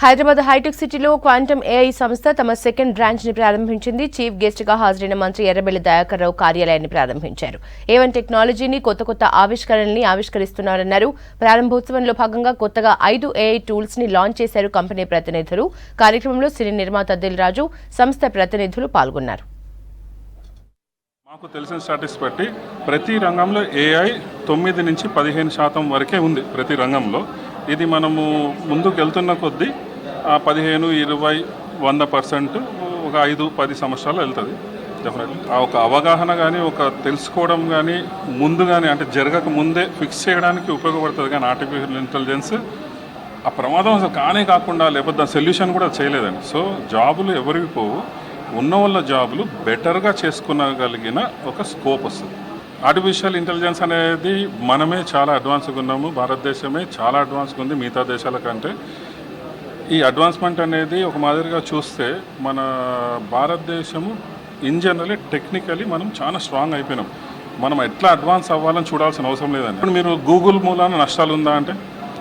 Hyderabad hitech సిటీలో quantum AI సంస్థ తమ సెకండ్ బ్రాంచ్ ని ప్రారంభించింది. చీఫ్ గెస్ట్ గా హాజరైన మంత్రి ఎర్రబెల్లి దయాకర్ రావు కార్యాలయాన్ని ప్రారంభించారు. ఏవన్ టెక్నాలజీని కొత్త ఆవిష్కరణల్ని ఆవిష్కరిస్తున్నారన్నారు. ప్రారంభోత్సవంలో భాగంగా కొత్తగా 5 ఏఐ టూల్స్ ని లాంచ్ చేశారు కంపెనీ ప్రతినిధులు. కార్యక్రమంలో సినీ నిర్మాత దిల్ రాజు, సంస్థ ప్రతినిధులు పాల్గొన్నారు. మాకు తెలిసిన స్టాటిస్టిక్స్ బట్టి ప్రతి రంగంలో ఏఐ 9 నుంచి 15% వరకే ఉంది. ప్రతి రంగంలో ఇది మనము ముందుకు వెళ్తున్న కొద్దీ 15, 20, 100% ఒక 5-10 సంవత్సరాలు వెళ్తుంది. డెఫినెట్లీ ఒక అవగాహన కానీ ఒక తెలుసుకోవడం కానీ ముందు కానీ అంటే జరగక ముందే ఫిక్స్ చేయడానికి ఉపయోగపడుతుంది. కానీ ఆర్టిఫిషియల్ ఇంటెలిజెన్స్ ఆ ప్రమాదం అసలు కానే కాకుండా లేకపోతే దాని సొల్యూషన్ కూడా చేయలేదండి. సో జాబులు ఎవరికి పోవు, ఉన్న వాళ్ళ జాబులు బెటర్గా చేసుకునగలిగిన ఒక స్కోప్ వస్తుంది. ఆర్టిఫిషియల్ ఇంటెలిజెన్స్ అనేది మనమే చాలా అడ్వాన్స్గా ఉన్నాము. భారతదేశమే చాలా అడ్వాన్స్గా ఉంది మిగతా దేశాల కంటే. ఈ అడ్వాన్స్మెంట్ అనేది ఒక మాదిరిగా చూస్తే మన భారతదేశము ఇన్ జనరలీ టెక్నికలీ మనం చాలా స్ట్రాంగ్ అయిపోయినాం. మనం ఎట్లా అడ్వాన్స్ అవ్వాలని చూడాల్సిన అవసరం లేదండి. ఇప్పుడు మీరు గూగుల్ మూలాన నష్టాలు ఉందా అంటే,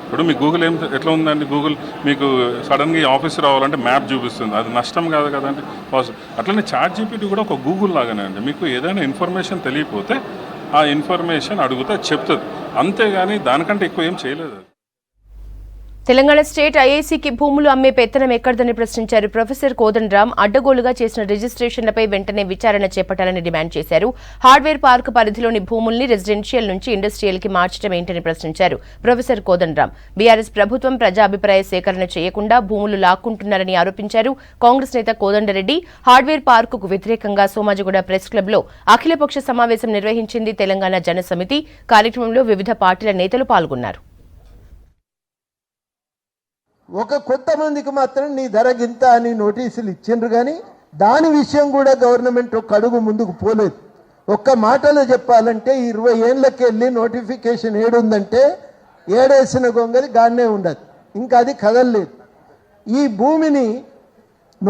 ఇప్పుడు మీ గూగుల్ ఎట్లా ఉందండి? గూగుల్ మీకు సడన్గా ఈ ఆఫీస్ రావాలంటే మ్యాప్ చూపిస్తుంది, అది నష్టం కాదు కదండి. అట్లనే చాట్ జీపీటీ కూడా ఒక గూగుల్ లాగానే అండి. మీకు ఏదైనా ఇన్ఫర్మేషన్ తెలియకపోతే ఆ ఇన్ఫర్మేషన్ అడిగితే చెప్తుంది, అంతేగాని దానికంటే ఎక్కువ ఏం చేయలేదు. తెలంగాణ స్టేట్ ఐఐసీకి భూములు అమ్మే పెత్తనం ఎక్కడదని ప్రశ్నించారు ప్రొఫెసర్ కోదండరాం. అడ్డగోలుగా చేసిన రిజిస్ట్రేషన్లపై వెంటనే విచారణ చేపట్టాలని డిమాండ్ చేశారు. హార్డ్వేర్ పార్క్ పరిధిలోని భూముల్ని రెసిడెన్షియల్ నుంచి ఇండస్ట్రియల్ కి మార్చడం ఏంటని ప్రశ్నించారు ప్రొఫెసర్ కోదండరాం. బీఆర్ఎస్ ప్రభుత్వం ప్రజాభిప్రాయ సేకరణ చేయకుండా భూములు లాక్కుంటున్నారని ఆరోపించారు. కాంగ్రెస్ నేత కోదండరెడ్డి హార్డ్వేర్ పార్కుకు వ్యతిరేకంగా సోమాజిగూడ ప్రెస్ క్లబ్ లో అఖిలపక్ష సమావేశం నిర్వహించింది తెలంగాణ జన సమితి. కార్యక్రమంలో వివిధ పార్టీల నేతలు పాల్గొన్నారు. ఒక కొంతమందికి మాత్రం నీ ధర గింత అని నోటీసులు ఇచ్చిండ్రు, కానీ దాని విషయం కూడా గవర్నమెంట్ ఒక అడుగు ముందుకు పోలేదు. ఒక్క మాటలో చెప్పాలంటే 20 ఏళ్ళకి వెళ్ళి నోటిఫికేషన్ ఏడుందంటే ఏడేసిన గొంగలి గానే ఉండదు, ఇంకా అది కదలలేదు. ఈ భూమిని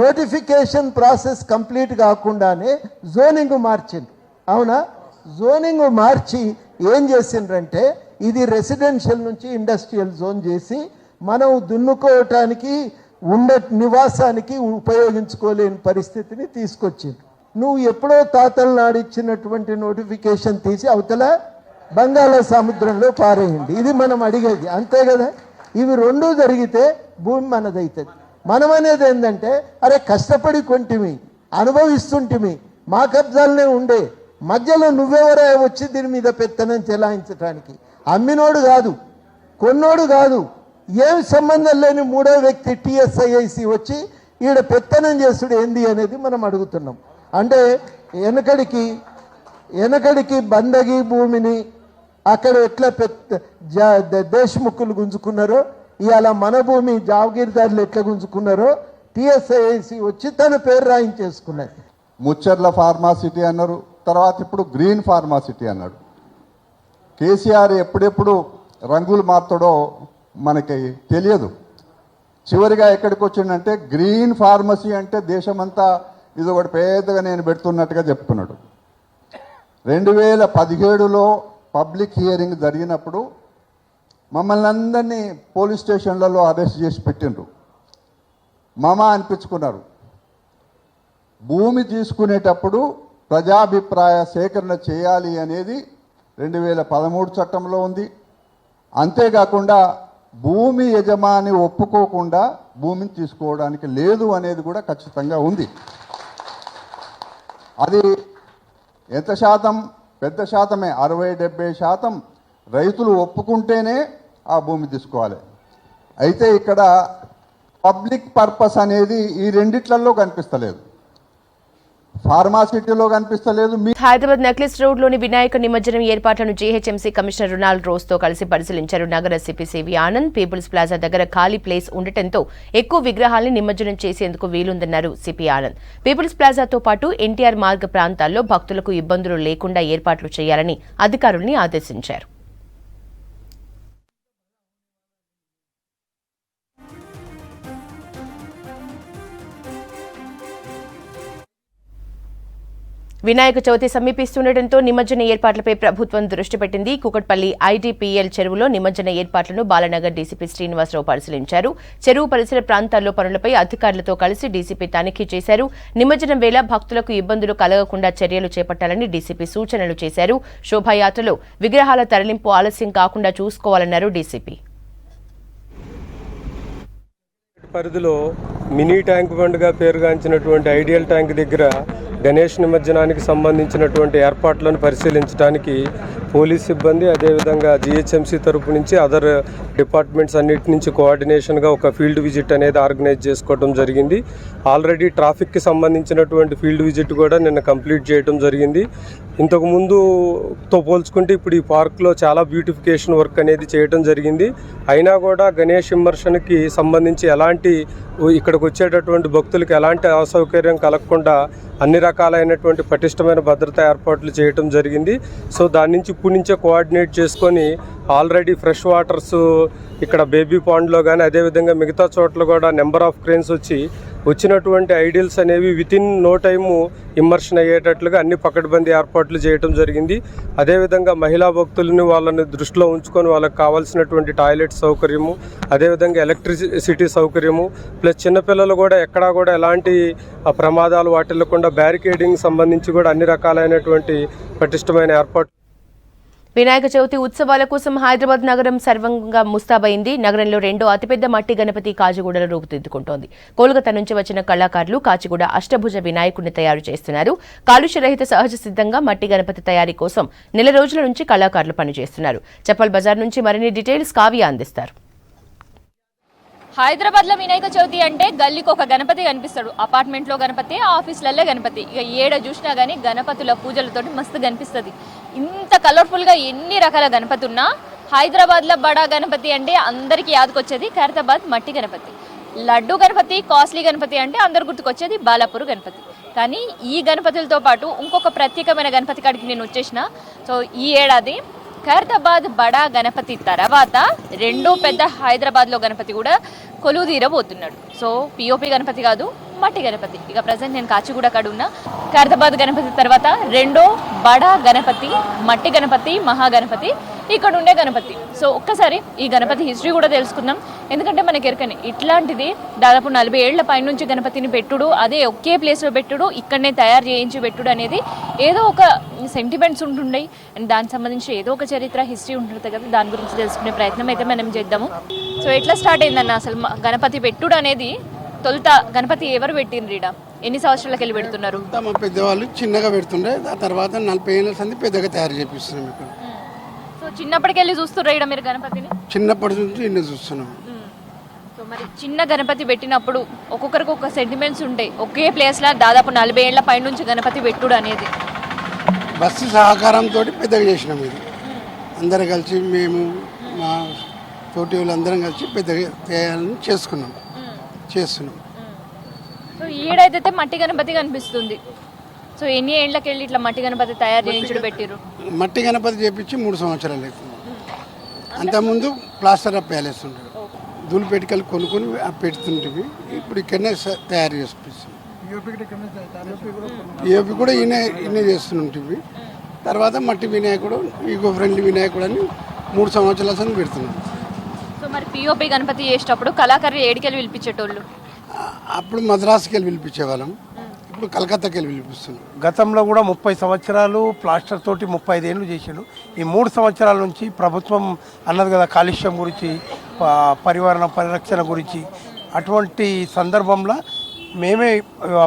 నోటిఫికేషన్ ప్రాసెస్ కంప్లీట్ కాకుండానే జోనింగ్ మార్చింది. అవునా? జోనింగ్ మార్చి ఏం చేసిండ్రంటే ఇది రెసిడెన్షియల్ నుంచి ఇండస్ట్రియల్ జోన్ చేసి మనం దున్నుకోవటానికి నివాసానికి ఉపయోగించుకోలేని పరిస్థితిని తీసుకొచ్చింది. నువ్వు ఎప్పుడో తాతలు నాడిచ్చినటువంటి నోటిఫికేషన్ తీసి అవతల బంగాళా సముద్రంలో పారేయండి, ఇది మనం అడిగేది, అంతే కదా. ఇవి రెండూ జరిగితే భూమి మనదవుతుంది. మనం అనేది ఏంటంటే అరే కష్టపడి కొంటిమి, అనుభవిస్తుంటిమి, మా కబ్జాలనే ఉండే, మధ్యలో నువ్వెవరో వచ్చి దీని మీద పెత్తనం చెలాయించడానికి? అమ్మినోడు కాదు, కొన్నోడు కాదు, ఏం సంబంధం లేని మూడో వ్యక్తి టీఎస్ఐఐసి వచ్చి ఈడ పెత్తనం చేసుడు ఏంది అనేది మనం అడుగుతున్నాం. అంటే వెనకడికి బందగి భూమిని అక్కడ ఎట్లా దేశముఖులు గుంజుకున్నారో, ఇవాళ మన భూమి జాగీర్దారులు ఎట్లా గుంజుకున్నారో టీఎస్ఐఐసి వచ్చి తన పేరు రాయించేసుకున్నది. ముచ్చర్ల ఫార్మాసిటీ అన్నారు, తర్వాత ఇప్పుడు గ్రీన్ ఫార్మాసిటీ అన్నాడు. కేసీఆర్ ఎప్పుడెప్పుడు రంగులు మారుతాడో మనకి తెలియదు. చివరిగా ఎక్కడికి వచ్చిందంటే గ్రీన్ ఫార్మసీ అంటే దేశమంతా ఇది ఒకటి పెద్దగా నేను పెడుతున్నట్టుగా చెప్తున్నాడు. 2017లో పబ్లిక్ హియరింగ్ జరిగినప్పుడు మమ్మల్ని అందరినీ పోలీస్ స్టేషన్లలో అరెస్ట్ చేసి పెట్టిండ్రు. మామ అనిపించుకున్నారు. భూమి తీసుకునేటప్పుడు ప్రజాభిప్రాయ సేకరణ చేయాలి అనేది 2013 చట్టంలో ఉంది. అంతేకాకుండా భూమి యజమాని ఒప్పుకోకుండా భూమిని తీసుకోవడానికి లేదు అనేది కూడా ఖచ్చితంగా ఉంది. అది ఎంత శాతం? పెద్ద శాతమే, 60-70% రైతులు ఒప్పుకుంటేనే ఆ భూమి తీసుకోవాలి. అయితే ఇక్కడ పబ్లిక్ పర్పస్ అనేది ఈ రెండిట్లలో కనిపిస్తలేదు, ఫార్మాసిటీలో కనిపిస్తలేదు. హైదరాబాద్ నెక్లెస్ రోడ్ లోని వినాయక నిమజ్జనం ఏర్పాట్లను జీహెచ్ఎంసీ కమిషనర్ రొనాల్డ్ రోజ్ తో కలిసి పరిశీలించారు. నగర CP CV Anand People's Plaza దగ్గర ఖాళీ ప్లేస్ ఉండటంతో ఎక్కువ విగ్రహాల్ని నిమజ్జనం చేసేందుకు వీలుందన్నారు సిపి ఆనంద్. పీపుల్స్ ప్లాజాతో పాటు ఎన్టీఆర్ మార్గ్ ప్రాంతాల్లో భక్తులకు ఇబ్బందులు లేకుండా ఏర్పాట్లు చేయాలని అధికారుల్ని ఆదేశించారు. వినాయక చవితి సమీపిస్తుండటంతో నిమజ్జన ఏర్పాట్లపై ప్రభుత్వం దృష్టి పెట్టింది. కూకట్పల్లి ఐడీపీఎల్ చెరువులో నిమజ్జన ఏర్పాట్లను బాలనగర్ డీసీపీ శ్రీనివాసరావు పరిశీలించారు. చెరువు పరిసర ప్రాంతాల్లో పనులపై అధికారులతో కలిసి డీసీపీ తనిఖీ చేశారు. నిమజ్జనం వేళ భక్తులకు ఇబ్బందులు కలగకుండా చర్యలు చేపట్టాలని డీసీపీ సూచనలు చేశారు. శోభాయాత్రలో విగ్రహాల తరలింపు ఆలస్యం కాకుండా చూసుకోవాలన్నారు డీసీపీ. పరిధిలో మినీ ట్యాంక్ బండ్గా పేరుగాంచినటువంటి ఐడియల్ ట్యాంక్ దగ్గర గణేష్ నిమజ్జనానికి సంబంధించినటువంటి ఏర్పాట్లను పరిశీలించడానికి పోలీస్ సిబ్బంది అదేవిధంగా జిహెచ్ఎంసీ తరపు నుంచి అదర్ డిపార్ట్మెంట్స్ అన్నిటి నుంచి కోఆర్డినేషన్గా ఒక ఫీల్డ్ విజిట్ అనేది ఆర్గనైజ్ చేసుకోవడం జరిగింది. ఆల్రెడీ ట్రాఫిక్కి సంబంధించినటువంటి ఫీల్డ్ విజిట్ కూడా నిన్న కంప్లీట్ చేయడం జరిగింది. ఇంతకుముందుతో పోల్చుకుంటే ఇప్పుడు ఈ పార్క్లో చాలా బ్యూటిఫికేషన్ వర్క్ అనేది చేయడం జరిగింది. అయినా కూడా గణేష్ ఇమ్మర్షన్కి సంబంధించి ఎలాంటి ఇక్కడికి వచ్చేటటువంటి భక్తులకు ఎలాంటి అసౌకర్యం కలగకుండా అన్ని రకాలైనటువంటి పటిష్టమైన భద్రతా ఏర్పాట్లు చేయడం జరిగింది. సో దాని నుంచి ఇప్పటి నుంచే కోఆర్డినేట్ చేసుకొని ఆల్రెడీ ఫ్రెష్ వాటర్స్ ఇక్కడ బేబీ పాండ్లో కానీ అదేవిధంగా మిగతా చోట్ల కూడా నెంబర్ ఆఫ్ క్రేన్స్ వచ్చినటువంటి ఐడియల్స్ అనేవి వితిన్ నో టైము ఇమ్మర్షన్ అయ్యేటట్లుగా అన్ని పకడ్బందీ ఏర్పాట్లు చేయడం జరిగింది. అదేవిధంగా మహిళా భక్తులని వాళ్ళని దృష్టిలో ఉంచుకొని వాళ్ళకి కావాల్సినటువంటి టాయిలెట్ సౌకర్యము అదేవిధంగా ఎలక్ట్రిసిటీ సౌకర్యము ప్లస్ చిన్నపిల్లలు కూడా ఎక్కడా కూడా ఎలాంటి ప్రమాదాలు వాటిల్లకుండా బ్యారికేడింగ్ సంబంధించి కూడా అన్ని రకాలైనటువంటి పటిష్టమైన ఏర్పాట్లు. వినాయక చవితి ఉత్సవాల కోసం హైదరాబాద్ నగరం సర్వంగా ముస్తాబైంది. నగరంలో రెండో అతిపెద్ద మట్టి గణపతి కాచిగూడలో రూపుదిద్దుకుంటోంది. కోల్కతా నుంచి వచ్చిన కళాకారులు కాచిగూడ అష్టభుజ వినాయకుడిని తయారు చేస్తున్నారు. కాలుష్యరహిత సహజ సిద్ధంగా మట్టి గణపతి తయారీ కోసం నెల రోజుల నుంచి కళాకారులు పనిచేస్తున్నారు. చప్పల్ బజార్ నుంచి మరిన్ని డీటెయిల్స్ కావ్య అందిస్తారు. హైదరాబాద్లో వినాయక చవితి అంటే గల్లీకి ఒక గణపతి కనిపిస్తాడు. అపార్ట్మెంట్లో గణపతి, ఆఫీసులలో గణపతి, ఇక ఏడ చూసినా కానీ గణపతుల పూజలతోటి మస్తు కనిపిస్తుంది. ఇంత కలర్ఫుల్గా ఎన్ని రకాల గణపతి ఉన్నా హైదరాబాద్లో బడా గణపతి అంటే అందరికీ యాదకొచ్చేది ఖైరతాబాద్ మట్టి గణపతి. లడ్డు గణపతి, కాస్ట్లీ గణపతి అంటే అందరు గుర్తుకొచ్చేది బాలాపూర్ గణపతి. కానీ ఈ గణపతులతో పాటు ఇంకొక ప్రత్యేకమైన గణపతి కాడికి నేను వచ్చేసిన. సో ఈ ఏడాది ఖైరతాబాద్ బడా గణపతి తర్వాత రెండో పెద్ద హైదరాబాద్లో గణపతి కూడా కొలువు తీరబోతున్నాడు. సో పిఓపి గణపతి కాదు, మట్టి గణపతి. ఇక ప్రజెంట్ నేను కాచిగూడ కాడ ఉన్నా. ఖైరతాబాద్ గణపతి తర్వాత రెండో బడా గణపతి మట్టి గణపతి, మహాగణపతి ఇక్కడ ఉండే గణపతి. సో ఒక్కసారి ఈ గణపతి హిస్టరీ కూడా తెలుసుకుందాం. ఎందుకంటే మనకి ఎరకని ఇట్లాంటిది దాదాపు 40 ఏళ్ల పైనుంచి గణపతిని పెట్టుడు, అదే ఒకే ప్లేస్లో పెట్టుడు, ఇక్కడనే తయారు చేయించి పెట్టుడు అనేది ఏదో ఒక సెంటిమెంట్స్ ఉంటుండే అండ్ దానికి సంబంధించి ఏదో ఒక చరిత్ర హిస్టరీ ఉంటుంది కదా. దాని గురించి తెలుసుకునే ప్రయత్నం అయితే మనం చేద్దాము. సో ఎట్లా స్టార్ట్ అయిందన్న అసలు గణపతి పెట్టుడు అనేది? తొలుత గణపతి ఎవరు పెట్టిండ్రు? ఈడ ఎన్ని సంవత్సరాలకు వెళ్ళి పెడుతున్నారు? మా పెద్దవాళ్ళు చిన్నగా పెడుతుండే, ఆ తర్వాత 40 ఏళ్ళ సంది పెద్దగా తయారు చేపిస్తున్నాం. ఇక్కడ సో చిన్నప్పటికెళ్ళి చూస్తుర్రా ఈడ మీరు గణపతిని? చిన్నప్పటి నుంచి ఇన్ని చూస్తున్నాం. సో మరి చిన్న గణపతి పెట్టినప్పుడు ఒక్కొక్కరికి ఒక సెంటిమెంట్స్ ఉంటాయి. ఒకే ప్లేస్లో దాదాపు 40 ఏళ్ల పైనుంచి గణపతి పెట్టుడు అనేది బస్సు సహకారంతో పెద్దగా చేసినాం. ఇది అందరం కలిసి మేము మా తోటి వాళ్ళందరం కలిసి పెద్దగా చేయాలని చేస్తున్నాం. సో ఈడైతే మట్టి గణపతి కనిపిస్తుంది. సో ఎన్ని ఏళ్ళకి వెళ్ళి ఇట్లా మట్టి గణపతి తయారు చేయించుడు పెట్టిరు? మట్టి గణపతి చేపించి 3 సంవత్సరాలు అవుతుంది. అంతకుముందు ప్లాస్టర్ ఆఫ్ ప్యాలెస్ ఉంటుంది, ధూళిపెట్టికలు కొనుక్కొని పెడుతుంటివి. ఇప్పుడు ఇక్కడనే తయారు చేపిస్తున్నాం. పిఓపి కూడా ఈయన చేస్తుంటివి. తర్వాత మట్టి వినాయకుడు, ఈకో ఫ్రెండ్లీ వినాయకుడు అని 3 సంవత్సరాల సంది పెడుతున్నాం. సో మరి పిఓపి గణపతి చేసేటప్పుడు కళాకారులు ఏడికెళ్ళి పిలిపించేటోళ్ళు? అప్పుడు మద్రాసుకి వెళ్ళి పిలిపించేవాళ్ళం, ఇప్పుడు కలకత్తాకి వెళ్ళి పిలిపిస్తున్నాం. గతంలో కూడా 30 సంవత్సరాలు ప్లాస్టర్ తోటి 35 ఏళ్ళు చేసాడు. ఈ 3 సంవత్సరాల నుంచి ప్రభుత్వం అన్నది కదా కాలుష్యం గురించి, పర్యావరణ పరిరక్షణ గురించి. అటువంటి సందర్భంలో మేమే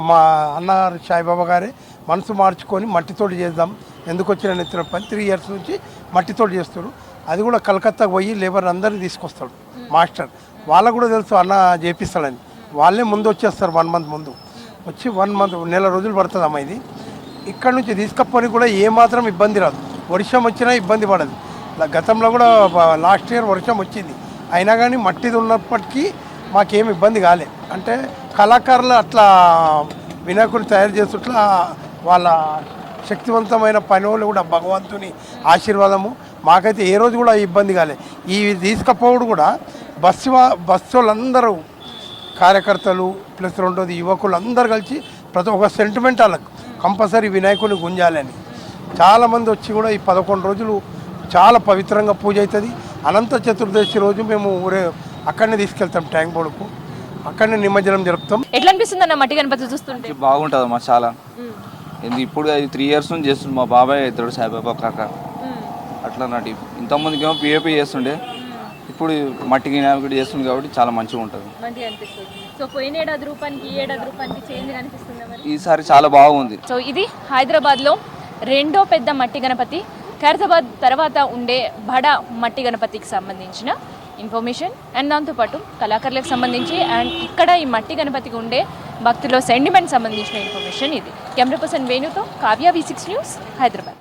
మా అన్న సాయిబాబా గారే మనసు మార్చుకొని మట్టితోటి చేద్దాం, ఎందుకు వచ్చిన నెత్తిన పని 3 ఇయర్స్ నుంచి మట్టితోటి చేస్తారు. అది కూడా కలకత్తాకు పోయి లేబర్ అందరినీ తీసుకొస్తాడు మాస్టర్. వాళ్ళకు కూడా తెలుసు అన్న చేపిస్తాడని. వాళ్ళే ముందు వచ్చేస్తారు 1 మంత్ ముందు వచ్చి 1 మంత్ నెల రోజులు పడుతుంది అమ్మ. ఇది ఇక్కడ నుంచి తీసుకపోని కూడా ఏమాత్రం ఇబ్బంది రాదు. వర్షం వచ్చినా ఇబ్బంది పడదు. గతంలో కూడా లాస్ట్ ఇయర్ వర్షం వచ్చింది, అయినా కానీ మట్టిది ఉన్నప్పటికీ మాకేం ఇబ్బంది కాలే. అంటే కళాకారులు అట్లా వినాయకుడిని తయారు చేస్తుట్లా వాళ్ళ శక్తివంతమైన పని వాళ్ళు కూడా భగవంతుని ఆశీర్వాదము. మాకైతే ఏ రోజు కూడా ఇబ్బంది కాలే. ఈ తీసుకపోవడం కూడా బస్సు వాళ్ళందరూ కార్యకర్తలు ప్లస్ రెండోది యువకులు అందరు కలిసి ప్రతి ఒక్క సెంటిమెంట్ వాళ్ళకు కంపల్సరీ వినాయకుని గుంజాలని చాలామంది వచ్చి కూడా ఈ 11 రోజులు చాలా పవిత్రంగా పూజ అవుతుంది. అనంత చతుర్దశి రోజు మేము అక్కడనే తీసుకెళ్తాం ట్యాంక్ బోర్డుకు, అక్కడనే నిమజ్జనం జరుపుతాం. ఎట్లా అనిపిస్తుంది అన్న మట్టి గణపతి చూస్తుంటే? బాగుంటుంది అమ్మా చాలా. ఇప్పుడు 3 years నుంచి చేస్తుంది మా బాబాయ్ అవుతాడు సాయిబాబా కాక అట్లా నాటి. ఇంతమందికి ఏమో పిఏపీ చేస్తుండే, ఇప్పుడు మట్టి వినాయకుడు చేస్తుంది కాబట్టి చాలా మంచిగా ఉంటుంది. సో పోయిన ఏడాది రూపానికి ఈ ఏడాది రూపానికి చేంజ్ కనిపిస్తుంది మరి? ఈసారి చాలా బాగుంది. సో ఇది హైదరాబాద్లో రెండో పెద్ద మట్టి గణపతి, ఖైరతాబాద్ తర్వాత ఉండే బడా మట్టి గణపతికి సంబంధించిన ఇన్ఫర్మేషన్ అండ్ దాంతోపాటు కళాకారులకు సంబంధించి అండ్ ఇక్కడ ఈ మట్టి గణపతికి ఉండే భక్తుల సెంటిమెంట్ సంబంధించిన ఇన్ఫర్మేషన్ ఇది. కెమెరా పర్సన్ వేణుతో కావ్య, V6 న్యూస్, హైదరాబాద్.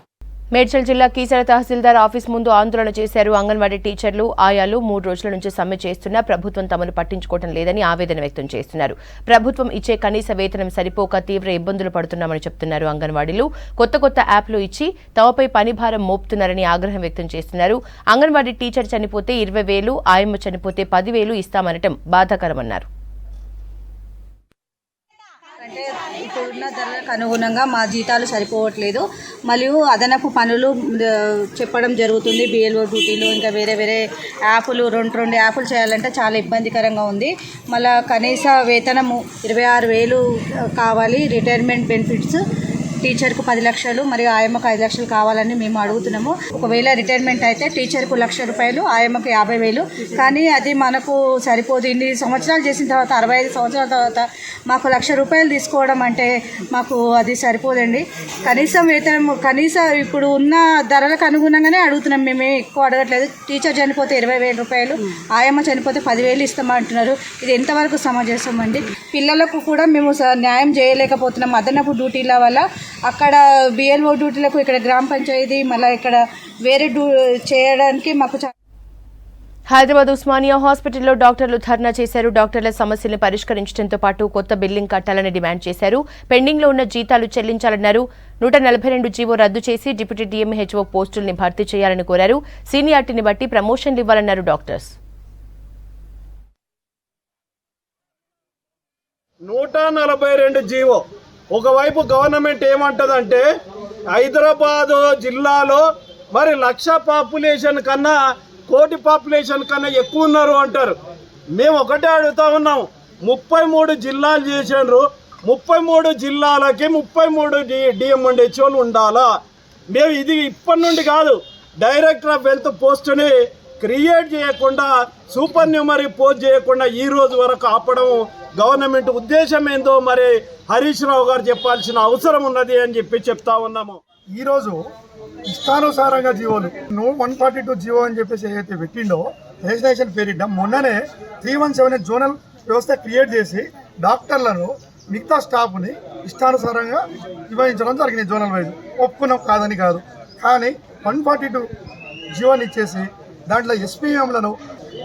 మేడ్చల్ జిల్లా కీసర తహసీల్దార్ ఆఫీస్ ముందు ఆందోళన చేశారు అంగన్వాడీ టీచర్లు, ఆయాలు. 3 రోజుల నుంచి సమ్మె చేస్తున్నా ప్రభుత్వం తమను పట్టించుకోవడం లేదని ఆవేదన వ్యక్తం చేస్తున్నారు. ప్రభుత్వం ఇచ్చే కనీస వేతనం సరిపోక తీవ్ర ఇబ్బందులు పడుతున్నామని చెప్తున్నారు అంగన్వాడీలు. కొత్త యాప్లు ఇచ్చి తమపై పనిభారం మోపుతున్నారని ఆగ్రహం వ్యక్తం చేస్తున్నారు. అంగన్వాడీ టీచర్ చనిపోతే 20,000, ఆయమ్మ చనిపోతే 10,000 ఇస్తామనటం బాధాకరమన్నారు. అంటే ఇప్పుడున్న ధరలకు అనుగుణంగా మా జీతాలు సరిపోవట్లేదు. మరియు అదనపు పనులు చెప్పడం జరుగుతుంది. బిఎల్ఓ డ్యూటీలు, ఇంకా వేరే యాప్లు 2 యాప్లు చేయాలంటే చాలా ఇబ్బందికరంగా ఉంది. మళ్ళీ కనీస వేతనము 26,000 కావాలి. రిటైర్మెంట్ బెనిఫిట్స్ టీచర్కు 10 లక్షలు మరియు ఆయమ్మకు 5 లక్షలు కావాలని మేము అడుగుతున్నాము. ఒకవేళ రిటైర్మెంట్ అయితే టీచర్కు ₹1,00,000, ఆయమ్మకు 50,000. కానీ అది మనకు సరిపోదు. ఇన్ని సంవత్సరాలు చేసిన తర్వాత 65 సంవత్సరాల తర్వాత మాకు ₹1,00,000 తీసుకోవడం అంటే మాకు అది సరిపోదండి. కనీసం వేతనం ఇప్పుడు ఉన్న ధరలకు అనుగుణంగానే అడుగుతున్నాం. మేమే ఎక్కువ అడగట్లేదు. టీచర్ చనిపోతే ₹20,000, ఆయమ్మ చనిపోతే 10,000 ఇస్తామంటున్నారు. ఇది ఎంతవరకు సమంజసం అండి? పిల్లలకు కూడా మేము న్యాయం చేయలేకపోతున్నాం. అదనపు డ్యూటీల వల్ల అక్కడ బిఎల్ఓ డ్యూటీలకు, ఇక్కడ గ్రామ పంచాయతీ, మళ్ళీ ఇక్కడ వేరే చేయడానికి మాకు హైదరాబాద్ ఉస్మానియా హాస్పిటల్లో డాక్టర్లు ధర్నా చేశారు. డాక్టర్ల సమస్యలను పరిష్కరించడంతో పాటు కొత్త బిల్లింగ్ కట్టాలని డిమాండ్ చేశారు. పెండింగ్లో ఉన్న జీతాలు చెల్లించాలన్నారు. 142 జీవో రద్దు చేసి డిప్యూటీ DMHO పోస్టుల్ని భర్తీ చేయాలని కోరారు. సీనియారిటీని బట్టి ప్రమోషన్లు ఇవ్వాలన్నారు డాక్టర్స్. 142 జీవో. ఒకవైపు గవర్నమెంట్ ఏమంటదంటే హైదరాబాద్ జిల్లాలో మరి 1,00,000 పాపులేషన్ కన్నా, 1,00,00,000 పాపులేషన్ కన్నా ఎక్కువ ఉన్నారు అంటారు. మేము ఒకటే అడుగుతా ఉన్నాం, 33 జిల్లాలు చేసారు. 33 జిల్లాలకి 33 DMHOలు ఉండాలా? మేము ఇది ఇప్పటి నుండి కాదు, డైరెక్టర్ ఆఫ్ హెల్త్ పోస్టుని క్రియేట్ చేయకుండా, సూపర్ న్యూమరీ పోస్ట్ చేయకుండా ఈ రోజు వరకు ఆపడం గవర్నమెంట్ ఉద్దేశం ఏందో మరి హరీష్ రావు గారు చెప్పాల్సిన అవసరం ఉన్నది అని చెప్తా ఉన్నాము. ఈరోజు ఇష్టానుసారంగా జీవోలు 142 జీవో అని చెప్పేసి ఏదైతే పెట్టిండో రిజిస్ట్రేషన్ పేరిట మొన్ననే 317 జోనల్ వ్యవస్థ క్రియేట్ చేసి డాక్టర్లను, మిగతా స్టాఫ్ని ఇష్టానుసారంగా విభజించడం జరిగింది. జోనల్ వైజ్ ఒప్పుకున్నాం, కాదని కాదు. కానీ 142 జీవోని ఇచ్చేసి దాంట్లో SPMలను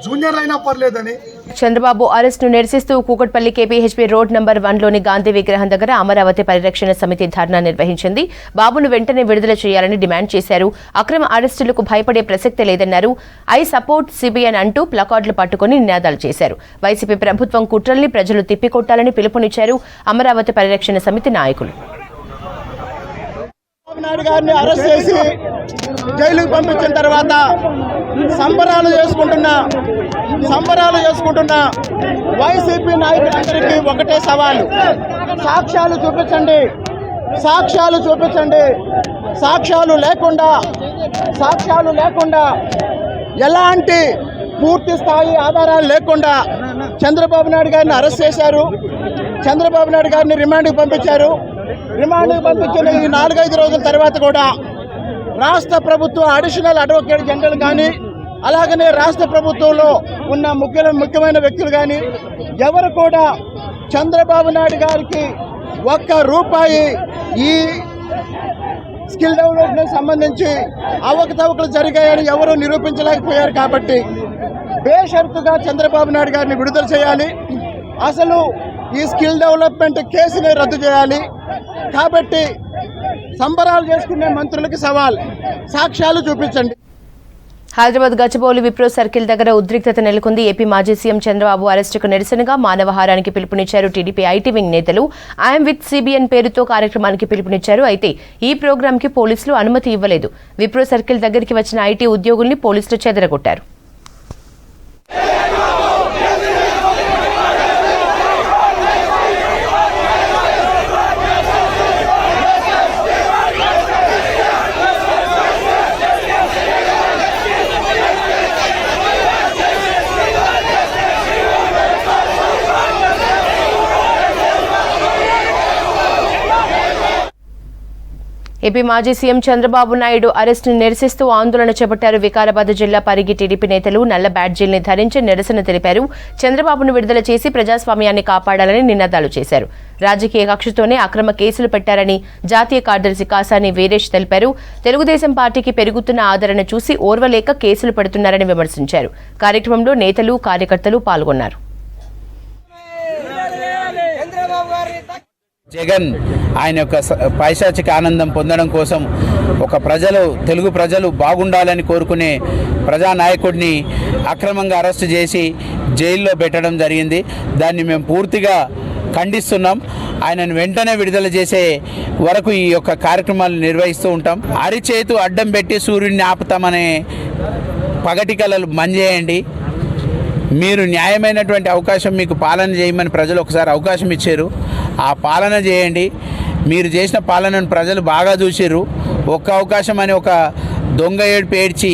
జూనియర్లు అయినా పర్లేదని. చంద్రబాబు అరెస్టును నిరసిస్తూ కూకట్పల్లి KPHP రోడ్ నంబర్ 1లోని గాంధీ విగ్రహం దగ్గర అమరావతి పరిరక్షణ సమితి ధర్నా నిర్వహించింది. బాబును వెంటనే విడుదల చేయాలని డిమాండ్ చేశారు. అక్రమ అరెస్టులకు భయపడే ప్రసక్తే లేదన్నారు. ఐ సపోర్ట్ CBI అంటూ ప్లకార్డులు పట్టుకుని నినాదాలు చేశారు. వైసీపీ ప్రభుత్వం కుట్రల్ని ప్రజలు తిప్పికొట్టాలని పిలుపునిచ్చారు అమరావతి పరిరక్షణ సమితి నాయకులు. గారిని అరెస్ట్ చేసి జైలుకు పంపించిన తర్వాత సంబరాలు చేసుకుంటున్న వైసీపీ నాయకులందరికీ ఒకటే సవాలు, సాక్ష్యాలు చూపించండి. సాక్ష్యాలు లేకుండా ఎలాంటి పూర్తి స్థాయి ఆధారాలు లేకుండా చంద్రబాబు నాయుడు గారిని అరెస్ట్ చేశారు. చంద్రబాబు నాయుడు గారిని రిమాండ్కి పంపించారు. రిమాండ్కి పంపించిన ఈ 4-5 రోజుల తర్వాత కూడా రాష్ట్ర ప్రభుత్వ అడిషనల్ అడ్వకేట్ జనరల్ కానీ, అలాగనే రాష్ట్ర ప్రభుత్వంలో ఉన్న ముఖ్యమైన వ్యక్తులు కానీ ఎవరు కూడా చంద్రబాబు నాయుడు గారికి ₹1 ఈ స్కిల్ డెవలప్మెంట్ సంబంధించి అవకతవకలు జరిగాయని ఎవరూ నిరూపించలేకపోయారు. కాబట్టి బేషరతుగా చంద్రబాబు నాయుడు గారిని విడుదల చేయాలి. అసలు ఈ స్కిల్ డెవలప్మెంట్ కేసుని రద్దు చేయాలి. కాబట్టి సంబరాలు చేసుకునే మంత్రులకి సవాల్, సాక్ష్యాలు చూపించండి. హైదరాబాద్ గచ్చిబౌలి విప్రో సర్కిల్ దగ్గర ఉద్రిక్తత నెలకొంది. ఏపీ మాజీ సీఎం చంద్రబాబు అరెస్టుకు నిరసనగా మానవహారానికి పిలుపునిచ్చారు టీడీపీ ఐటీ వింగ్ నేతలు. ఐఎమ్ విత్ సిబిఎన్ పేరుతో కార్యక్రమానికి పిలుపునిచ్చారు. అయితే ఈ ప్రోగ్రాంకి పోలీసులు అనుమతి ఇవ్వలేదు. విప్రో సర్కిల్ దగ్గరికి వచ్చిన ఐటీ ఉద్యోగుల్ని పోలీసులు చెదరగొట్టారు. ఏపీ మాజీ సీఎం చంద్రబాబు నాయుడు అరెస్టును నిరసిస్తూ ఆందోళన చేపట్టారు. వికారాబాద్ జిల్లా పరిగి టీడీపీ నేతలు నల్ల బ్యాడ్జీల్ని ధరించి నిరసన తెలిపారు. చంద్రబాబును విడుదల చేసి ప్రజాస్వామ్యాన్ని కాపాడాలని నినాదాలు చేశారు. రాజకీయ కక్షతోనే అక్రమ కేసులు పెట్టారని జాతీయ కార్యదర్శి కాసాని వీరేష్ తెలిపారు. తెలుగుదేశం పార్టీకి పెరుగుతున్న ఆదరణ చూసి ఓర్వలేక కేసులు పెడుతున్నారని విమర్శించారు. కార్యక్రమంలో నేతలు కార్యకర్తలు పాల్గొన్నారు. జగన్ ఆయన యొక్క పైశాచిక ఆనందం పొందడం కోసం తెలుగు ప్రజలు బాగుండాలని కోరుకునే ప్రజానాయకుడిని అక్రమంగా అరెస్టు చేసి జైల్లో పెట్టడం జరిగింది. దాన్ని మేము పూర్తిగా ఖండిస్తున్నాం. ఆయనను వెంటనే విడుదల చేసే వరకు ఈ యొక్క కార్యక్రమాలు నిర్వహిస్తూ ఉంటాం. అరిచేతు అడ్డం పెట్టి సూర్యుడిని ఆపుతామనే పగటి కలలు బంద్ చేయండి. మీరు న్యాయమైనటువంటి అవకాశం మీకు పాలన చేయమని ప్రజలు ఒకసారి అవకాశం ఇచ్చారు. ఆ పాలన చేయండి. మీరు చేసిన పాలనను ప్రజలు బాగా చూసారు. ఒక్క అవకాశం అని ఒక దొంగ ఏడుపు ఏడ్చి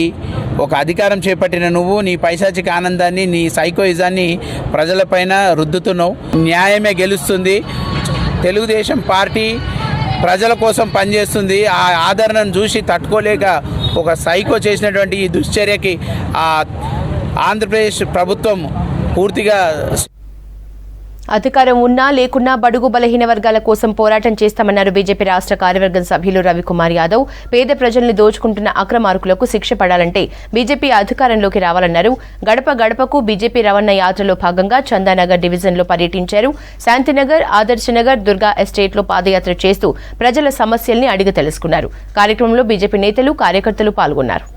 ఒక అధికారం చేపట్టిన నువ్వు నీ పైశాచిక ఆనందాన్ని నీ సైకోయిజాన్ని ప్రజలపైన రుద్దుతున్నావు. న్యాయమే గెలుస్తుంది. తెలుగుదేశం పార్టీ ప్రజల కోసం పనిచేస్తుంది. ఆ ఆదరణను చూసి తట్టుకోలేక ఒక సైకో చేసినటువంటి ఈ దుశ్చర్యకి ఆంధ్రప్రదేశ్ ప్రభుత్వం పూర్తిగా అధికారం ఉన్నా లేకున్నా బడుగు బలహీన వర్గాల కోసం పోరాటం చేస్తామన్నారు బీజేపీ రాష్ట్ర కార్యవర్గం సభ్యులు రవికుమార్ యాదవ్. పేద ప్రజల్ని దోచుకుంటున్న అక్రమార్కులకు శిక్ష పడాలంటే బీజేపీ అధికారంలోకి రావాలన్నారు. గడప గడపకు బీజేపీ రవాణా యాత్రలో భాగంగా చందానగర్ డివిజన్లో పర్యటించారు. శాంతినగర్, ఆదర్శనగర్, దుర్గా ఎస్టేట్లో పాదయాత్ర చేస్తూ ప్రజల సమస్యల్ని అడిగి తెలుసుకున్నారు. కార్యక్రమంలో బీజేపీ నేతలు కార్యకర్తలు పాల్గొన్నారు.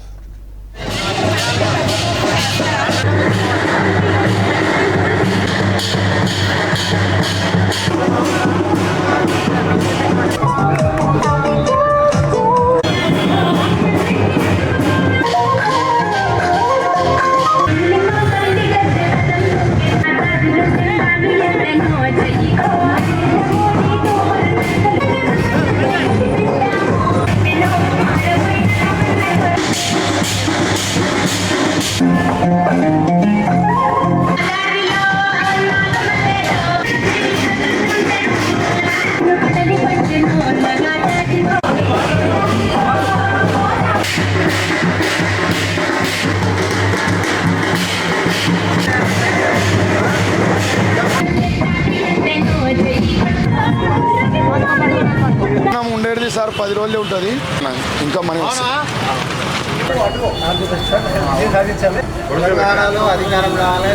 ఉండేది సార్ 10 రోజులే ఉంటుంది. ఇంకా మన అధికారం రావాలి.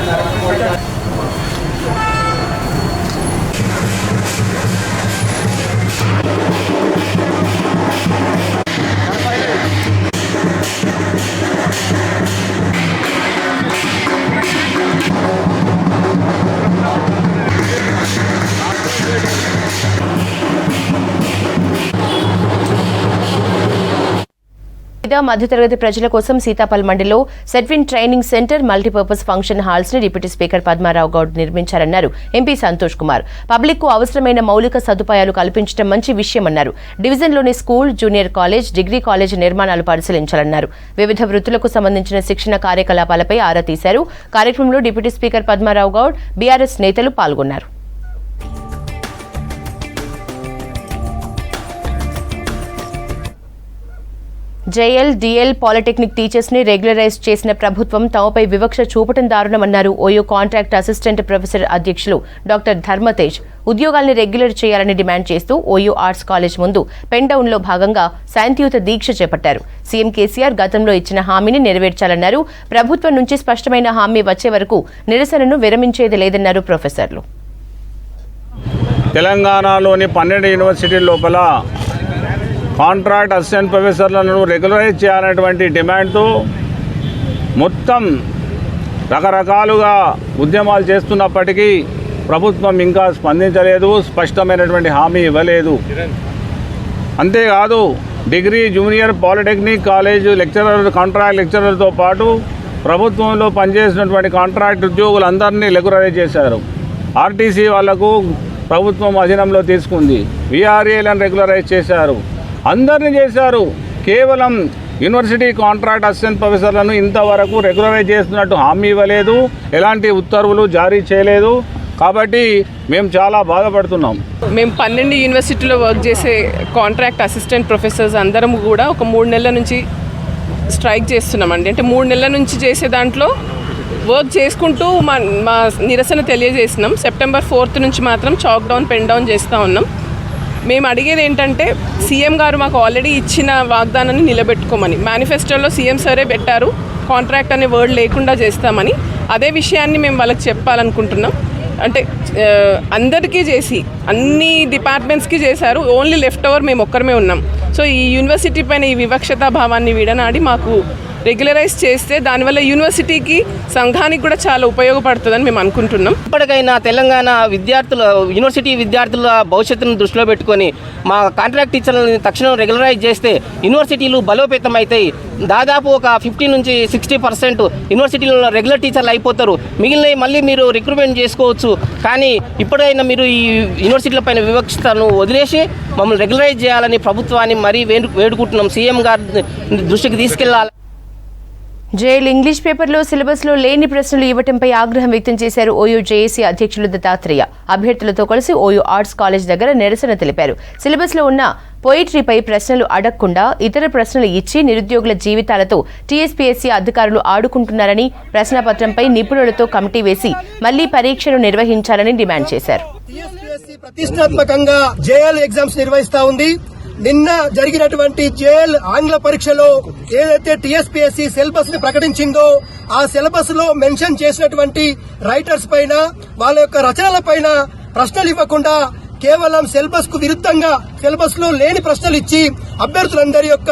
మధ్యతరగతి ప్రజల కోసం సీతాపల్ మండలిలో Setwin training centre, multipurpose function halls ని డిప్యూటీ స్పీకర్ పద్మారావు గౌడ్ నిర్మించారన్నారు ఎంపీ సంతోష్ కుమార్. పబ్లిక్ కు అవసరమైన మౌలిక సదుపాయాలు కల్పించడం మంచి విషయమన్నారు. డివిజన్లోని school, junior college, degree college నిర్మాణాలు పరిశీలించాలన్నారు. వివిధ వృత్తులకు సంబంధించిన శిక్షణ కార్యకలాపాలపై ఆరా తీశారు. కార్యక్రమంలో deputy speaker Padmarao Goud, BRS నేతలు పాల్గొన్నారు. జేఎల్, డిఎల్, పాలిటెక్నిక్ టీచర్స్ ని రెగ్యులరైజ్ చేసిన ప్రభుత్వం తమపై వివక్ష చూపటం దారుణమన్నారు ఓయూ కాంట్రాక్ట్ అసిస్టెంట్ ప్రొఫెసర్ అధ్యక్షులు డాక్టర్ ధర్మతేజ్. ఉద్యోగాల్ని రెగ్యులర్ చేయాలని డిమాండ్ చేస్తూ ఓయూ ఆర్ట్స్ కాలేజ్ ముందు పెన్డౌన్లో భాగంగా శాంతియుత దీక్ష చేపట్టారు. సీఎం కేసీఆర్ గతంలో ఇచ్చిన హామీని నెరవేర్చాలన్నారు. ప్రభుత్వం నుంచి స్పష్టమైన హామీ వచ్చే వరకు నిరసనను విరమించేది లేదన్నారు ప్రొఫెసర్లు. తెలంగాణలోని 12 యూనివర్సిటీల లోపల కాంట్రాక్ట్ అసిస్టెంట్ ప్రొఫెసర్లను రెగ్యులరైజ్ చేయాలనేటువంటి డిమాండ్తో మొత్తం రకరకాలుగా ఉద్యమాలు చేస్తున్నప్పటికీ ప్రభుత్వం ఇంకా స్పందించలేదు, స్పష్టమైనటువంటి హామీ ఇవ్వలేదు. అంతేకాదు degree junior polytechnic college lecturer contract లెక్చరర్తో పాటు ప్రభుత్వంలో పనిచేసినటువంటి కాంట్రాక్ట్ ఉద్యోగులందరినీ రెగ్యులరైజ్ చేశారు. ఆర్టీసీ వాళ్లకు ప్రభుత్వం అధీనంలో తీసుకుంది, విఆర్ఏలను రెగ్యులరైజ్ చేశారు, అందరినీ చేశారు. కేవలం యూనివర్సిటీ కాంట్రాక్ట్ అసిస్టెంట్ ప్రొఫెసర్లను ఇంతవరకు రెగ్యులరైజ్ చేస్తున్నట్టు హామీ ఇవ్వలేదు, ఎలాంటి ఉత్తర్వులు జారీ చేయలేదు. కాబట్టి మేము చాలా బాధపడుతున్నాం. మేము 12 యూనివర్సిటీలో వర్క్ చేసే కాంట్రాక్ట్ అసిస్టెంట్ ప్రొఫెసర్స్ అందరం కూడా ఒక 3 నెలల నుంచి స్ట్రైక్ చేస్తున్నామండి. అంటే 3 నెలల నుంచి చేసే దాంట్లో వర్క్ చేసుకుంటూ మా నిరసన తెలియజేసినాం. సెప్టెంబర్ 4th నుంచి మాత్రం చాక్ డౌన్ పెన్ డౌన్ చేస్తూ ఉన్నాం. మేము అడిగేది ఏంటంటే సీఎం గారు మాకు ఆల్రెడీ ఇచ్చిన వాగ్దానాన్ని నిలబెట్టుకోమని. మేనిఫెస్టోలో సీఎం సరే పెట్టారు, కాంట్రాక్ట్ అనే వర్డ్ లేకుండా చేస్తామని. అదే విషయాన్ని మేము వాళ్ళకి చెప్పాలనుకుంటున్నాం. అంటే అందరికీ చేసి అన్ని డిపార్ట్మెంట్స్కి చేశారు, ఓన్లీ లెఫ్ట్ ఓవర్ మేము ఒక్కరమే ఉన్నాం. సో ఈ యూనివర్సిటీ పైన ఈ వివక్షతా భావాన్ని విడనాడి మాకు రెగ్యులరైజ్ చేస్తే దానివల్ల యూనివర్సిటీకి సంఘానికి కూడా చాలా ఉపయోగపడుతుందని మేము అనుకుంటున్నాం. ఇప్పటికైనా తెలంగాణ యూనివర్సిటీ విద్యార్థుల భవిష్యత్తును దృష్టిలో పెట్టుకొని మా కాంట్రాక్ట్ టీచర్లను తక్షణం రెగ్యులరైజ్ చేస్తే యూనివర్సిటీలు బలోపేతం అవుతాయి. దాదాపు ఒక 50 నుంచి 60% యూనివర్సిటీలో రెగ్యులర్ టీచర్లు అయిపోతారు. మిగిలినవి మళ్ళీ మీరు రిక్రూట్మెంట్ చేసుకోవచ్చు. కానీ ఇప్పుడైనా మీరు ఈ యూనివర్సిటీల పైన వివక్షతను వదిలేసి మమ్మల్ని రెగ్యులరైజ్ చేయాలని ప్రభుత్వాన్ని మరీ వేడుకుంటున్నాం. సీఎం గారి దృష్టికి తీసుకెళ్లాలి. జేఎల్ ఇంగ్లీష్ పేపర్లో సిలబస్లో లేని ప్రశ్నలు ఇవ్వటంపై ఆగ్రహం వ్యక్తం చేశారు ఓయూ జేఏసీ అధ్యక్షులు దత్తాత్రేయ. అభ్యర్థులతో కలిసి ఓయూ ఆర్ట్స్ కాలేజ్ దగ్గర నిరసన తెలిపారు. సిలబస్లో ఉన్న పోయిటరీపై ప్రశ్నలు అడగకుండా ఇతర ప్రశ్నలు ఇచ్చి నిరుద్యోగుల జీవితాలతో టీఎస్పీఎస్సీ అధికారులు ఆడుకుంటున్నారని, ప్రశ్నపత్రంపై నిపుణులతో కమిటీ వేసి మళ్లీ పరీక్షలు నిర్వహించాలని డిమాండ్ చేశారు. ప్రతిష్టాత్మకంగా జేఎల్ ఎగ్జామ్స్ నిర్వహిస్తా ఉంది. నిన్న జరిగినటువంటి జేఎల్ ఆంగ్ల పరీక్షలో ఏదైతే టీఎస్పీఎస్సీ సిలబస్ ని ప్రకటించిందో ఆ సిలబస్ లో మెన్షన్ చేసినటువంటి రైటర్స్ పైన వాళ్ళ యొక్క రచనల పైన ప్రశ్నలు ఇవ్వకుండా కేవలం సిలబస్ కు విరుద్ధంగా సిలబస్ లో లేని ప్రశ్నలు ఇచ్చి అభ్యర్థులందరి యొక్క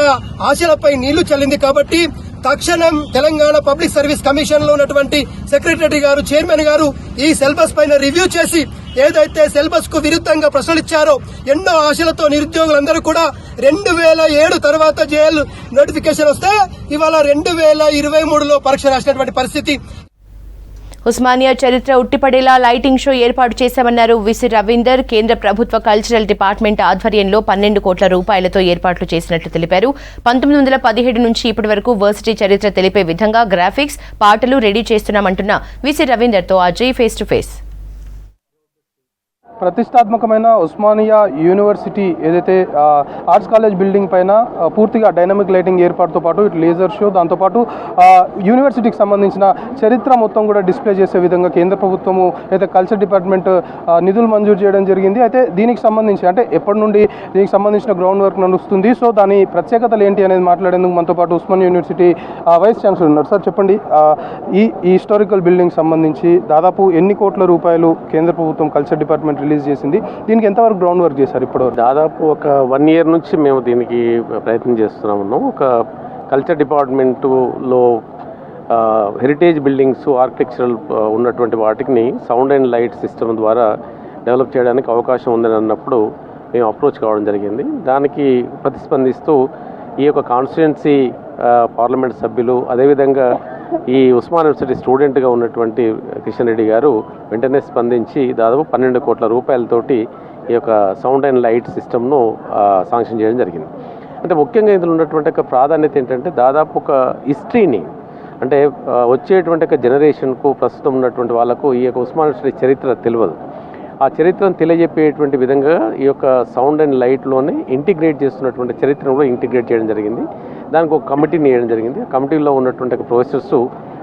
ఆశలపై నీళ్లు చల్లింది. కాబట్టి తక్షణం తెలంగాణ పబ్లిక్ సర్వీస్ కమిషన్ లో ఉన్నటువంటి సెక్రటరీ గారు, చైర్మన్ గారు ఈ సిలబస్ పైన రివ్యూ చేసి ఏదైతే సిలబస్ కు విరుద్ధంగా ప్రశ్నలు ఇచ్చారో ఎన్నో ఆశలతో నిరుద్యోగులందరూ కూడా 2007 తర్వాత జేఎల్ నోటిఫికేషన్ వస్తే ఇవాళ 2023లో పరీక్ష రాసినటువంటి పరిస్థితి. ఉస్మానియా చరిత్ర ఉట్టిపడేలా లైటింగ్ షో ఏర్పాటు చేశామన్నారు విసి రవీందర్. కేంద్ర ప్రభుత్వ కల్చరల్ డిపార్ట్మెంట్ ఆధ్వర్యంలో 12 కోట్ల రూపాయలతో ఏర్పాట్లు చేసినట్లు తెలిపారు. 1917 నుంచి ఇప్పటి వరకు వర్సిటీ చరిత్ర తెలిపే విధంగా గ్రాఫిక్స్, పాటలు రెడీ చేస్తున్నామంటున్న విసి రవీందర్తో అజయ్ ఫేస్ టు ఫేస్. ప్రతిష్టాత్మకమైన ఉస్మానియా యూనివర్సిటీ ఏదైతే ఆర్ట్స్ కాలేజ్ బిల్డింగ్ పైన పూర్తిగా డైనమిక్ లైటింగ్ ఏర్పాటుతో పాటు ఇటు లేజర్ షో, దాంతోపాటు యూనివర్సిటీకి సంబంధించిన చరిత్ర మొత్తం కూడా డిస్ప్లే చేసే విధంగా కేంద్ర ప్రభుత్వము అయితే కల్చర్ డిపార్ట్మెంట్ నిధులు మంజూరు చేయడం జరిగింది. అయితే దీనికి సంబంధించి అంటే ఎప్పటి నుండి దీనికి సంబంధించిన గ్రౌండ్ వర్క్ నడుస్తుంది, సో దాని ప్రత్యేకతలు ఏంటి అనేది మాట్లాడేందుకు మనతో పాటు ఉస్మానియా యూనివర్సిటీ వైస్ ఛాన్సలర్ ఉన్నారు. సార్ చెప్పండి, ఈ హిస్టారికల్ బిల్డింగ్ సంబంధించి దాదాపు ఎన్ని కోట్ల రూపాయలు కేంద్ర ప్రభుత్వం కల్చర్ డిపార్ట్మెంట్ రిలీజ్ చేసింది, దీనికి ఎంతవరకు గ్రౌండ్ వర్క్ చేశారు? ఇప్పుడు దాదాపు ఒక 1 year నుంచి మేము దీనికి ప్రయత్నం చేస్తున్నాము. ఒక కల్చర్ డిపార్ట్మెంటులో హెరిటేజ్ బిల్డింగ్స్, ఆర్కిటెక్చరల్ ఉన్నటువంటి వాటిని సౌండ్ అండ్ లైట్ సిస్టమ్ ద్వారా డెవలప్ చేయడానికి అవకాశం ఉందని అన్నప్పుడు మేము అప్రోచ్ కావడం జరిగింది. దానికి ప్రతిస్పందిస్తూ ఈ యొక్క కాన్స్టిట్యుయెన్సీ పార్లమెంట్ సభ్యులు, అదేవిధంగా ఈ ఉస్మాన్ యూనివర్సిటీ స్టూడెంట్గా ఉన్నటువంటి కిషన్ రెడ్డి గారు వెంటనే స్పందించి దాదాపు 12 కోట్ల రూపాయలతోటి ఈ యొక్క సౌండ్ అండ్ లైట్ సిస్టమ్ను శాంక్షన్ చేయడం జరిగింది. అంటే ముఖ్యంగా ఇందులో ఉన్నటువంటి ఒక ప్రాధాన్యత ఏంటంటే దాదాపు ఒక హిస్టరీని, అంటే వచ్చేటువంటి ఒక జనరేషన్కు ప్రస్తుతం ఉన్నటువంటి వాళ్ళకు ఈ యొక్క ఉస్మాన్ యూనివర్సిటీ చరిత్ర తెలియదు. ఆ చరిత్రను తెలియజెప్పేటువంటి విధంగా ఈ యొక్క సౌండ్ అండ్ లైట్లోనే ఇంటిగ్రేట్ చేస్తున్నటువంటి చరిత్రను కూడా ఇంటిగ్రేట్ చేయడం జరిగింది. దానికి ఒక కమిటీని వేయడం జరిగింది. ఆ కమిటీలో ఉన్నటువంటి ప్రొఫెసర్స్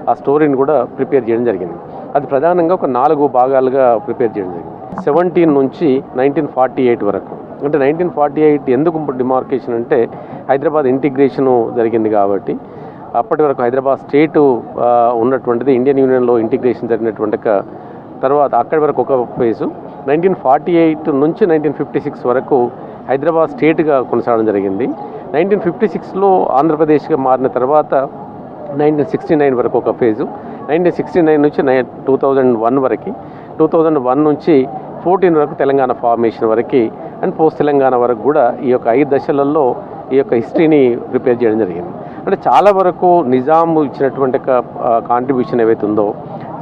ఆ స్టోరీని కూడా ప్రిపేర్ చేయడం జరిగింది. అది ప్రధానంగా ఒక 4 భాగాలుగా ప్రిపేర్ చేయడం జరిగింది. 17 నుంచి 1948 వరకు. అంటే 1948 ఎందుకు డిమార్కేషన్ అంటే హైదరాబాద్ ఇంటిగ్రేషను జరిగింది కాబట్టి అప్పటి వరకు హైదరాబాద్ స్టేటు ఉన్నటువంటిది ఇండియన్ యూనియన్లో ఇంటిగ్రేషన్ జరిగినటువంటి తర్వాత అక్కడి వరకు ఒక ఫేజు. 1948 నుంచి 1956 వరకు హైదరాబాద్ స్టేట్గా కొనసాగడం జరిగింది. 1956లో ఆంధ్రప్రదేశ్గా మారిన తర్వాత 1969 వరకు ఒక ఫేజు, 1969 నుంచి 2001 వరకు, 2001 నుంచి 14 వరకు తెలంగాణ ఫార్మేషన్ వరకు అండ్ పోస్ట్ తెలంగాణ వరకు కూడా ఈ యొక్క 5 దశలలో ఈ యొక్క హిస్టరీని ప్రిపేర్ చేయడం జరిగింది. అంటే చాలా వరకు నిజాం ఇచ్చినటువంటి కాంట్రిబ్యూషన్ ఏవైతే ఉందో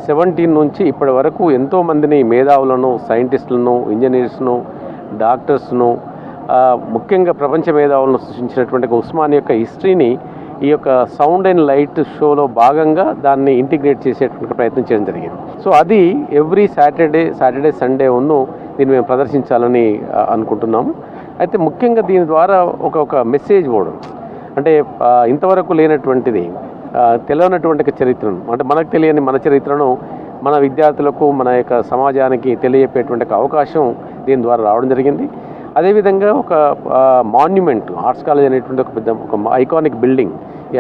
17 నుంచి ఇప్పటి వరకు ఎంతోమందిని మేధావులను, సైంటిస్టులను, ఇంజనీర్స్ను, డాక్టర్స్ను, ముఖ్యంగా ప్రపంచ మేధావులను సృష్టించినటువంటి ఉస్మానియా యొక్క హిస్టరీని ఈ యొక్క సౌండ్ అండ్ లైట్ షోలో భాగంగా దాన్ని ఇంటిగ్రేట్ చేసేటువంటి ప్రయత్నం చేయడం జరిగింది. సో అది ఎవ్రీ సాటర్డే సండే దీన్ని మేము ప్రదర్శించాలని అనుకుంటున్నాము. అయితే ముఖ్యంగా దీని ద్వారా ఒక మెసేజ్ పోవడం, అంటే ఇంతవరకు లేనటువంటిది, తెలియనటువంటి చరిత్రను, అంటే మనకు తెలియని మన చరిత్రను మన విద్యార్థులకు, మన యొక్క సమాజానికి తెలియజేపేటువంటి అవకాశం దీని ద్వారా రావడం జరిగింది. అదేవిధంగా ఒక మాన్యుమెంట్, ఆర్ట్స్ కాలేజ్ అనేటువంటి ఒక ఐకానిక్ బిల్డింగ్, ఈ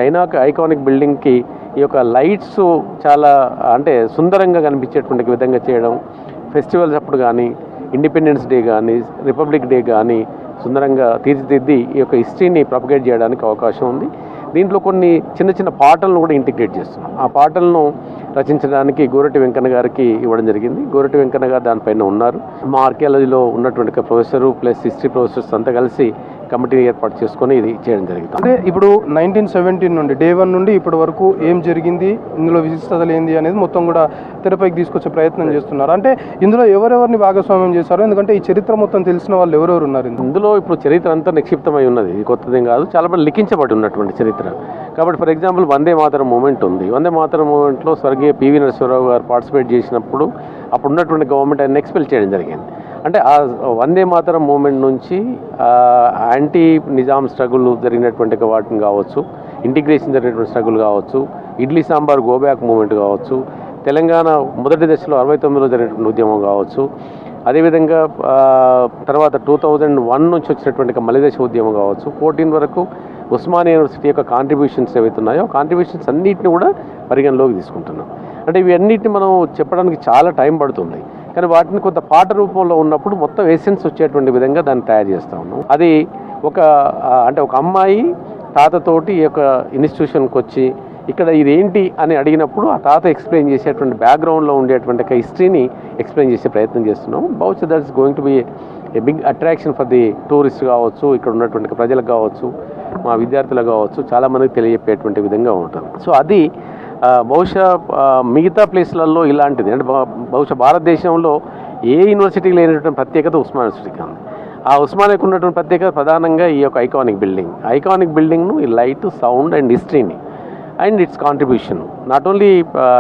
ఐకానిక్ బిల్డింగ్కి ఈ యొక్క లైట్స్ చాలా అంటే సుందరంగా కనిపించేటువంటి విధంగా చేయడం, ఫెస్టివల్స్ అప్పుడు కానీ, ఇండిపెండెన్స్ డే కానీ, రిపబ్లిక్ డే కానీ సుందరంగా తీర్చిదిద్ది ఈ యొక్క హిస్టరీని ప్రొపగేట్ చేయడానికి అవకాశం ఉంది. దీంట్లో కొన్ని చిన్న చిన్న పాటలను కూడా ఇంటిగ్రేట్ చేస్తున్నాం. ఆ పాటలను రచించడానికి గోరటి వెంకన్న గారికి ఇవ్వడం జరిగింది. గోరటి వెంకన్న గారు దానిపైన ఉన్నారు. మా ఆర్కియాలజీలో ఉన్నటువంటి ప్రొఫెసరు ప్లస్ హిస్టరీ ప్రొఫెసర్స్ అంతా కలిసి కమిటీని ఏర్పాటు చేసుకొని ఇది చేయడం జరిగింది. అంటే ఇప్పుడు 1917 నుండి డే 1 నుండి ఇప్పటి వరకు ఏం జరిగింది, ఇందులో విశిష్టతలు ఏంది అనేది మొత్తం కూడా తెరపైకి తీసుకొచ్చే ప్రయత్నం చేస్తున్నారు. అంటే ఇందులో ఎవరెవరిని భాగస్వామ్యం చేశారు, ఎందుకంటే ఈ చరిత్ర మొత్తం తెలిసిన వాళ్ళు ఎవరెవరు ఉన్నారు ఇందులో? ఇప్పుడు చరిత్ర అంతా నిక్షిప్తమై ఉన్నది, కొత్తదేం కాదు, చాలా మంది లిఖించబడి ఉన్నటువంటి చరిత్ర. కాబట్టి for example Vande Mataram movement ఉంది. వందే మాతరం మూమెంట్లో స్వర్గీయ పివి నరసింహారావు గారు పార్టిసిపేట్ చేసినప్పుడు అప్పుడు ఉన్నటువంటి గవర్నమెంట్ ఆయన ఎక్స్పెల్ చేయడం జరిగింది. అంటే ఆ వందే మాతరం మూమెంట్ నుంచి యాంటీ నిజాం స్ట్రగుల్ జరిగినటువంటి వాటిని కావచ్చు, ఇంటిగ్రేషన్ జరిగినటువంటి స్ట్రగుల్ కావచ్చు, ఇడ్లీ సాంబార్ గోబ్యాక్ మూమెంట్ కావచ్చు, తెలంగాణ మొదటి దశలో 69లో జరిగినటువంటి ఉద్యమం కావచ్చు, అదేవిధంగా తర్వాత 2001 నుంచి వచ్చినటువంటి మలిదశ ఉద్యమం కావచ్చు, 14 వరకు ఉస్మానియా యూనివర్సిటీ యొక్క కాంట్రిబ్యూషన్స్ ఏవైతే ఉన్నాయో కాంట్రిబ్యూషన్స్ అన్నింటినీ కూడా పరిగణలోకి తీసుకుంటున్నాం. అంటే ఇవన్నిటిని మనం చెప్పడానికి చాలా టైం పడుతుంది, కానీ వాటిని కొంత పాట రూపంలో ఉన్నప్పుడు మొత్తం ఎసెన్స్ వచ్చేటువంటి విధంగా దాన్ని తయారు చేస్తూ ఉన్నాం. అది ఒక అమ్మాయి తాతతోటి ఈ యొక్క ఇన్స్టిట్యూషన్కి వచ్చి ఇక్కడ ఇదేంటి అని అడిగినప్పుడు ఆ తాత ఎక్స్ప్లెయిన్ చేసేటువంటి బ్యాక్గ్రౌండ్లో ఉండేటువంటి హిస్టరీని ఎక్స్ప్లెయిన్ చేసే ప్రయత్నం చేస్తున్నాం. బహుశా that's going to be a big attraction for the tourist కావచ్చు, ఇక్కడ ఉన్నటువంటి ప్రజలకు కావచ్చు, మా విద్యార్థులకు కావచ్చు, చాలామందికి తెలియజెప్పేటువంటి విధంగా ఉంటుంది. సో అది బహుశా మిగతా ప్లేస్లలో ఇలాంటిది, అంటే బహుశా భారతదేశంలో ఏ యూనివర్సిటీకి లేనటువంటి ప్రత్యేకత ఉస్మానియా యూనివర్సిటీకి ఉంది. ఆ ఉస్మానియాకు ఉన్నటువంటి ప్రత్యేకత ప్రధానంగా ఈ యొక్క ఐకానిక్ బిల్డింగ్ను ఈ లైట్, సౌండ్ అండ్ హిస్టరీని and its contribution, not only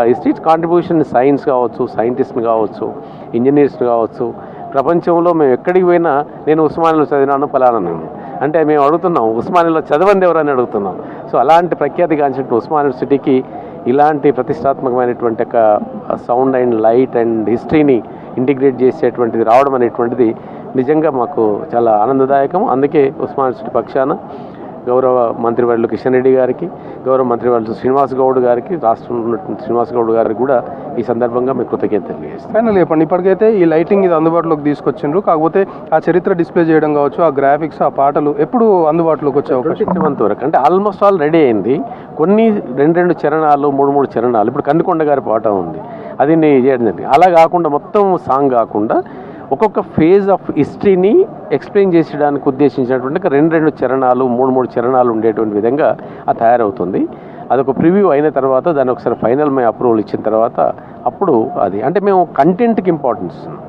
history, its contribution science కావచ్చు, సైంటిస్ట్ని కావచ్చు, ఇంజనీర్స్ని కావచ్చు. ప్రపంచంలో మేము ఎక్కడికి పోయినా నేను ఉస్మానియాలో చదివినాను ఫలానా అంటే మేము అడుగుతున్నాం ఉస్మానియాలో చదవంది ఎవరని అడుగుతున్నాం. సో అలాంటి ప్రఖ్యాతిగాంచినటువంటి ఉస్మానియా యూనివర్సిటీకి ఇలాంటి ప్రతిష్టాత్మకమైనటువంటి ఒక సౌండ్ అండ్ లైట్ అండ్ హిస్టరీని ఇంటిగ్రేట్ చేసేటువంటిది రావడం అనేటువంటిది నిజంగా మాకు చాలా ఆనందదాయకం. అందుకే ఉస్మానియా యూనివర్సిటీ పక్షాన గౌరవ మంత్రివర్యులు కిషన్ రెడ్డి గారికి, గౌరవ మంత్రివర్యులు శ్రీనివాస్ గౌడ్ గారికి, రాష్ట్రంలో ఉన్నటువంటి శ్రీనివాస్ గౌడ్ గారికి కూడా ఈ సందర్భంగా మీకు కృతజ్ఞతలు తెలియజేస్తాను. ఫైనల్ చెప్పండి, ఇప్పటికైతే ఈ లైటింగ్ ఇది అందుబాటులోకి తీసుకొచ్చిండ్రు, కాకపోతే ఆ చరిత్ర డిస్ప్లే చేయడం కావచ్చు, ఆ గ్రాఫిక్స్, ఆ పాటలు ఎప్పుడు అందుబాటులోకి వచ్చే అవకాశం వరకు అంటే ఆల్మోస్ట్ ఆల్ రెడీ అయింది. కొన్ని 2 చరణాలు, 3 చరణాలు, ఇప్పుడు కందికొండ గారి పాట ఉంది, అది నేను చేయడం జరిగింది. అలా కాకుండా మొత్తం సాంగ్ కాకుండా ఒక్కొక్క ఫేజ్ ఆఫ్ హిస్టరీని ఎక్స్ప్లెయిన్ చేసేయడానికి ఉద్దేశించినటువంటి 2 చరణాలు, 3 చరణాలు ఉండేటువంటి విధంగా అది తయారవుతుంది. అదొక ప్రివ్యూ అయిన తర్వాత దాన్ని ఒకసారి ఫైనల్ మేము అప్రూవల్ ఇచ్చిన తర్వాత అప్పుడు అది అంటే మేము కంటెంట్కి ఇంపార్టెన్స్ ఇస్తున్నాం,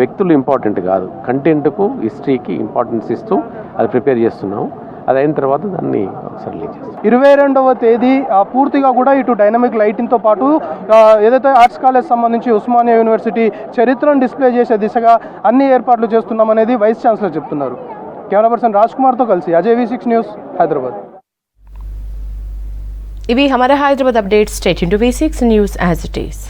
వ్యక్తులు ఇంపార్టెంట్ కాదు, కంటెంట్కు హిస్టరీకి ఇంపార్టెన్స్ ఇస్తూ అది ప్రిపేర్ చేస్తున్నాము. అది అయిన తర్వాత దాన్ని ఒకసారి రిలీజ్ చేస్తాం. 22వ తేదీ పూర్తిగా కూడా ఇటు డైనమిక్ లైటింగ్తో పాటు ఏదైతే ఆర్ట్స్ కాలేజ్ సంబంధించి ఉస్మానియా యూనివర్సిటీ చరిత్రను డిస్ప్లే చేసే దిశగా అన్ని ఏర్పాట్లు చేస్తున్నామనేది వైస్ ఛాన్సలర్ చెప్తున్నారు. కెమెరా పర్సన్ రాజ్ కుమార్తో కలిసి అజయ్ V6 న్యూస్, హైదరాబాద్. ఇవి హమారా Hyderabad updates. Stay tuned to V6 news as it is.